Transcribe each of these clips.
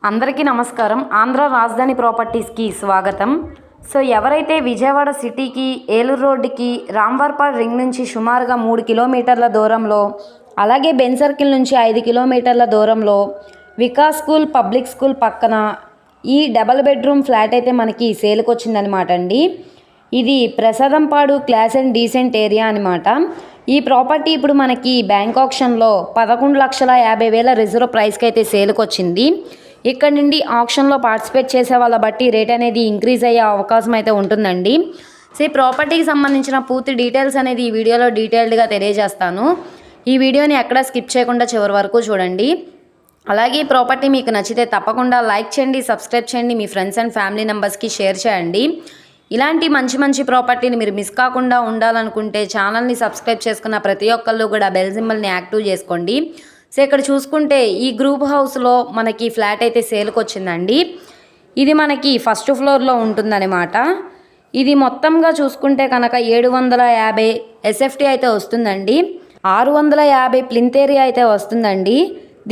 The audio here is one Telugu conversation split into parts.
అందరికీ నమస్కారం. ఆంధ్ర రాజధాని ప్రాపర్టీస్కి స్వాగతం. సో ఎవరైతే విజయవాడ సిటీకి ఏలూరు రోడ్డుకి రాంవర్పాడ్ రింగ్ నుంచి సుమారుగా 3 కిలోమీటర్ల దూరంలో, అలాగే బెన్ సర్కిల్ నుంచి 5 కిలోమీటర్ల దూరంలో వికాస్ స్కూల్ పబ్లిక్ స్కూల్ పక్కన ఈ డబల్ బెడ్రూమ్ ఫ్లాట్ అయితే మనకి సేల్కి వచ్చిందనమాట అండి. ఇది Prasadampadu class and decent area అనమాట. ఈ ప్రాపర్టీ ఇప్పుడు మనకి బ్యాంక్ ఆప్షన్లో 11,50,000 రిజర్వ్ ప్రైస్కి అయితే సేల్కి వచ్చింది. ఇక్కడ నుండి ఆప్షన్లో పార్టిసిపేట్ చేసే వాళ్ళ బట్టి రేట్ అనేది ఇంక్రీజ్ అయ్యే అవకాశం అయితే ఉంటుందండి. సో ఈ ప్రాపర్టీకి సంబంధించిన పూర్తి డీటెయిల్స్ అనేది ఈ వీడియోలో డీటెయిల్డ్గా తెలియజేస్తాను. ఈ వీడియోని ఎక్కడా స్కిప్ చేయకుండా చివరి వరకు చూడండి. అలాగే ఈ ప్రాపర్టీ మీకు నచ్చితే తప్పకుండా లైక్ చేయండి, సబ్స్క్రైబ్ చేయండి, మీ ఫ్రెండ్స్ అండ్ ఫ్యామిలీ మెంబర్స్కి షేర్ చేయండి. ఇలాంటి మంచి మంచి ప్రాపర్టీని మీరు మిస్ కాకుండా ఉండాలనుకుంటే ఛానల్ని సబ్స్క్రైబ్ చేసుకున్న ప్రతి ఒక్కళ్ళు కూడా బెల్ సింబల్ని యాక్టివ్ చేసుకోండి. సో ఇక్కడ చూసుకుంటే ఈ గ్రూప్ హౌస్లో మనకి ఫ్లాట్ అయితే సేల్కి వచ్చిందండి. ఇది మనకి ఫస్ట్ ఫ్లోర్లో ఉంటుందన్నమాట. ఇది మొత్తంగా చూసుకుంటే కనుక 750 ఎస్ఎఫ్టీ అయితే వస్తుందండి. 650 ప్లింత్ ఏరియా అయితే వస్తుందండి.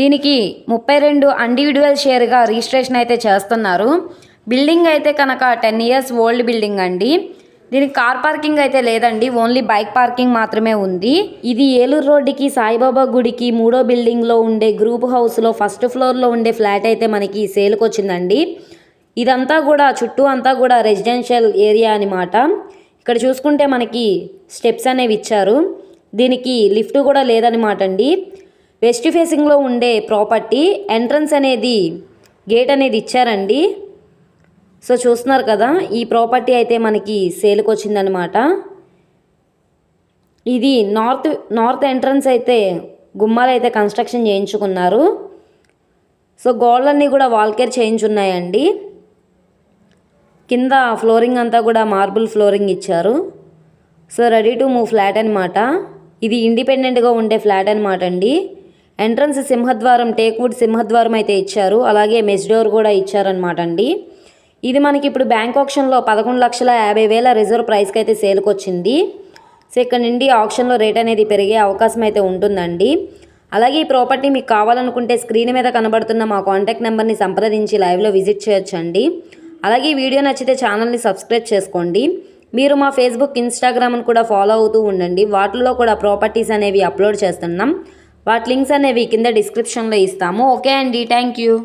దీనికి 32 ఇండివిజువల్ షేర్గా రిజిస్ట్రేషన్ అయితే చేస్తున్నారు. బిల్డింగ్ అయితే కనుక 10 ఇయర్స్ ఓల్డ్ బిల్డింగ్ అండి. దీనికి కార్ పార్కింగ్ అయితే లేదండి, ఓన్లీ బైక్ పార్కింగ్ మాత్రమే ఉంది. ఇది ఏలూరు రోడ్డుకి సాయిబాబా గుడికి 3వ బిల్డింగ్లో ఉండే గ్రూప్ హౌస్లో ఫస్ట్ ఫ్లోర్లో ఉండే ఫ్లాట్ అయితే మనకి సేల్కి వచ్చిందండి. ఇదంతా కూడా చుట్టూ అంతా కూడా రెసిడెన్షియల్ ఏరియా అనమాట. ఇక్కడ చూసుకుంటే మనకి స్టెప్స్ అనేవి ఇచ్చారు. దీనికి లిఫ్ట్ కూడా లేదనమాట అండి. వెస్ట్ ఫేసింగ్లో ఉండే ప్రాపర్టీ. ఎంట్రన్స్ అనేది గేట్ అనేది ఇచ్చారండి. సో చూస్తున్నారు కదా, ఈ ప్రాపర్టీ అయితే మనకి సేల్కి వచ్చిందనమాట. ఇది నార్త్ ఎంట్రన్స్ అయితే గుమ్మాలు అయితే కన్స్ట్రక్షన్ చేయించుకున్నారు. సో గోడలన్నీ కూడా వాల్కేర్ చేయించున్నాయండి. కింద ఫ్లోరింగ్ అంతా కూడా మార్బుల్ ఫ్లోరింగ్ ఇచ్చారు. So ready to move flat అనమాట. ఇది ఇండిపెండెంట్గా ఉండే ఫ్లాట్ అనమాట అండి. ఎంట్రన్స్ సింహద్వారం, టేక్వుడ్ సింహద్వారం అయితే ఇచ్చారు. అలాగే మెస్ డోర్ కూడా ఇచ్చారనమాట అండి. ఇది మనకి ఇప్పుడు బ్యాంక్ ఆప్షన్లో 11,50,000 రిజర్వ్ ప్రైస్కి అయితే సేల్కి వచ్చింది. సో ఇక్కడ నుండి ఆప్షన్లో రేట్ అనేది పెరిగే అవకాశం అయితే ఉంటుందండి. అలాగే ఈ ప్రాపర్టీ మీకు కావాలనుకుంటే స్క్రీన్ మీద కనబడుతున్న మా కాంటాక్ట్ నెంబర్ని సంప్రదించి లైవ్లో విజిట్ చేయొచ్చండి. అలాగే ఈ వీడియో నచ్చితే ఛానల్ని సబ్స్క్రైబ్ చేసుకోండి. మీరు మా ఫేస్బుక్, ఇన్స్టాగ్రామ్ని కూడా ఫాలో అవుతూ ఉండండి. వాటిల్లో కూడా ప్రాపర్టీస్ అనేవి అప్లోడ్ చేస్తున్నాం. వాటి లింక్స్ అనేవి కింద డిస్క్రిప్షన్లో ఇస్తాము. ఓకే అండి, థ్యాంక్ యూ.